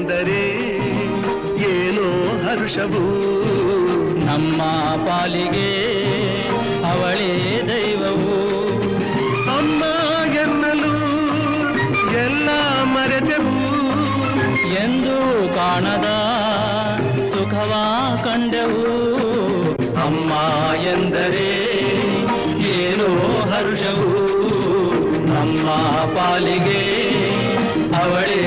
ಎಂದರೆ ಏನೋ ಹರ್ಷವು ನಮ್ಮ ಪಾಲಿಗೆ ಅವಳೇ ದೈವವು ಅಮ್ಮ ಎನ್ನಲು ಎಲ್ಲ ಮರೆತೆವು ಎಂದು ಕಾಣದ ಸುಖವ ಕಂಡೆವು ಅಮ್ಮ ಎಂದರೆ ಏನೋ ಹರ್ಷವು ನಮ್ಮ ಪಾಲಿಗೆ ಅವಳೇ